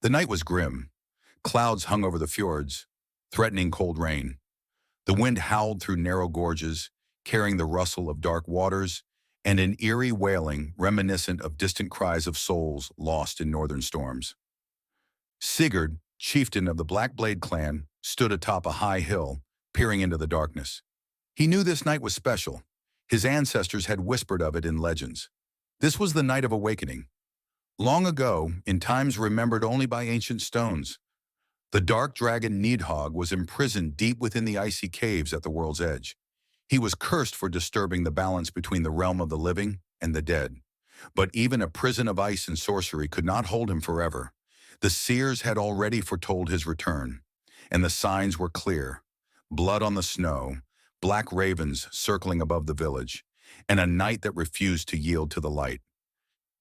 The night was grim. Clouds hung over the fjords, threatening cold rain. The wind howled through narrow gorges, carrying the rustle of dark waters and an eerie wailing reminiscent of distant cries of souls lost in northern storms. Sigurd, chieftain of the Black Blade clan, stood atop a high hill, peering into the darkness. He knew this night was special. His ancestors had whispered of it in legends. This was the night of awakening. Long ago, in times remembered only by ancient stones, the dark dragon Nidhogg was imprisoned deep within the icy caves at the world's edge. He was cursed for disturbing the balance between the realm of the living and the dead. But even a prison of ice and sorcery could not hold him forever. The seers had already foretold his return, and the signs were clear. Blood on the snow, black ravens circling above the village, and a night that refused to yield to the light.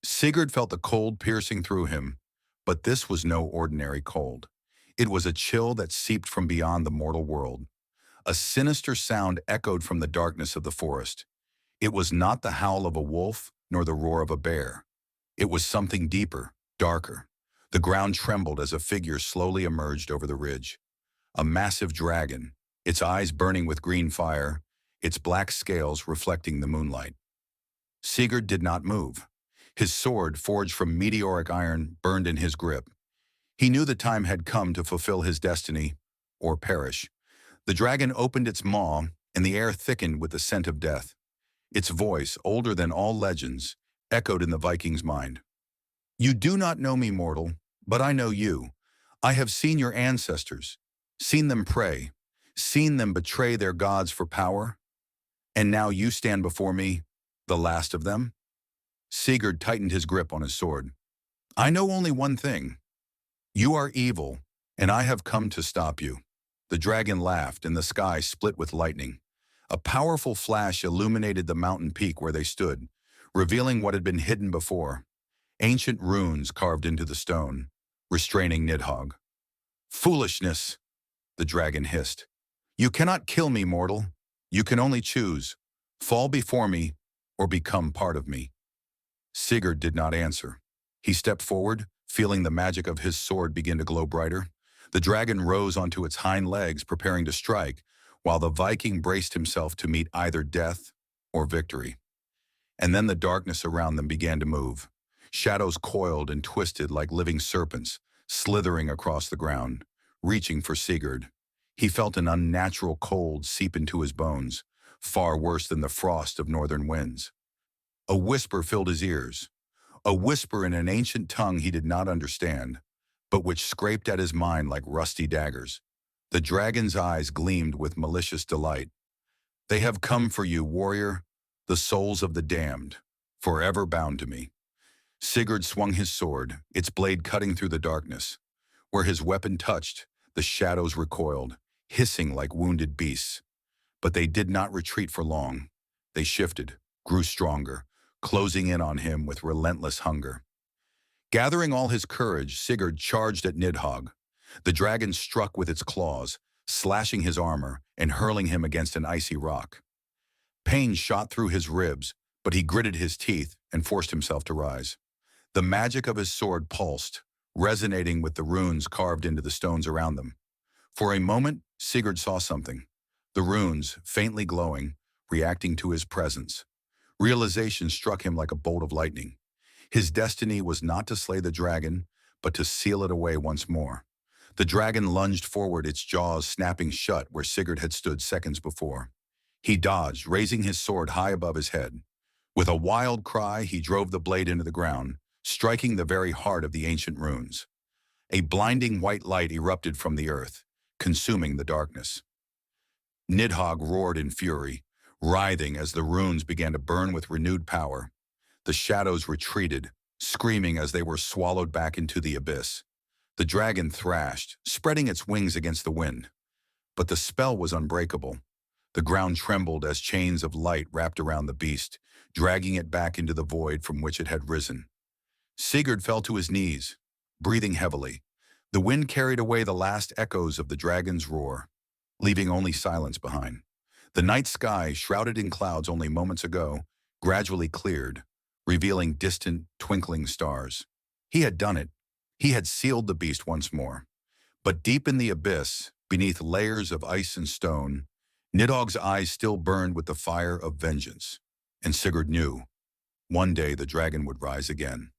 Sigurd felt the cold piercing through him, but this was no ordinary cold. It was a chill that seeped from beyond the mortal world. A sinister sound echoed from the darkness of the forest. It was not the howl of a wolf nor the roar of a bear. It was something deeper, darker. The ground trembled as a figure slowly emerged over the ridge. A massive dragon, its eyes burning with green fire, its black scales reflecting the moonlight. Sigurd did not move. His sword, forged from meteoric iron, burned in his grip. He knew the time had come to fulfill his destiny, or perish. The dragon opened its maw, and the air thickened with the scent of death. Its voice, older than all legends, echoed in the Viking's mind. "You do not know me, mortal, but I know you. I have seen your ancestors, seen them pray, seen them betray their gods for power, and now you stand before me, the last of them?" Sigurd tightened his grip on his sword. "I know only one thing. You are evil, and I have come to stop you." The dragon laughed, and the sky split with lightning. A powerful flash illuminated the mountain peak where they stood, revealing what had been hidden before. Ancient runes carved into the stone, restraining Nidhogg. "Foolishness," the dragon hissed. "You cannot kill me, mortal. You can only choose. Fall before me, or become part of me." Sigurd did not answer. He stepped forward, feeling the magic of his sword begin to glow brighter. The dragon rose onto its hind legs, preparing to strike, while the Viking braced himself to meet either death or victory. And then the darkness around them began to move. Shadows coiled and twisted like living serpents, slithering across the ground, reaching for Sigurd. He felt an unnatural cold seep into his bones, far worse than the frost of northern winds. A whisper filled his ears, a whisper in an ancient tongue he did not understand, but which scraped at his mind like rusty daggers. The dragon's eyes gleamed with malicious delight. "They have come for you, warrior, the souls of the damned, forever bound to me." Sigurd swung his sword, its blade cutting through the darkness. Where his weapon touched, the shadows recoiled, hissing like wounded beasts. But they did not retreat for long. They shifted, grew stronger, closing in on him with relentless hunger. Gathering all his courage, Sigurd charged at Nidhogg. The dragon struck with its claws, slashing his armor and hurling him against an icy rock. Pain shot through his ribs, but he gritted his teeth and forced himself to rise. The magic of his sword pulsed, resonating with the runes carved into the stones around them. For a moment, Sigurd saw something. The runes, faintly glowing, reacting to his presence. Realization struck him like a bolt of lightning. His destiny was not to slay the dragon, but to seal it away once more. The dragon lunged forward, its jaws snapping shut where Sigurd had stood seconds before. He dodged, raising his sword high above his head. With a wild cry, he drove the blade into the ground, striking the very heart of the ancient runes. A blinding white light erupted from the earth, consuming the darkness. Nidhogg roared in fury, writhing as the runes began to burn with renewed power. The shadows retreated, screaming as they were swallowed back into the abyss. The dragon thrashed, spreading its wings against the wind. But the spell was unbreakable. The ground trembled as chains of light wrapped around the beast, dragging it back into the void from which it had risen. Sigurd fell to his knees, breathing heavily. The wind carried away the last echoes of the dragon's roar, leaving only silence behind. The night sky, shrouded in clouds only moments ago, gradually cleared, revealing distant, twinkling stars. He had done it. He had sealed the beast once more. But deep in the abyss, beneath layers of ice and stone, Nidhogg's eyes still burned with the fire of vengeance. And Sigurd knew, one day the dragon would rise again.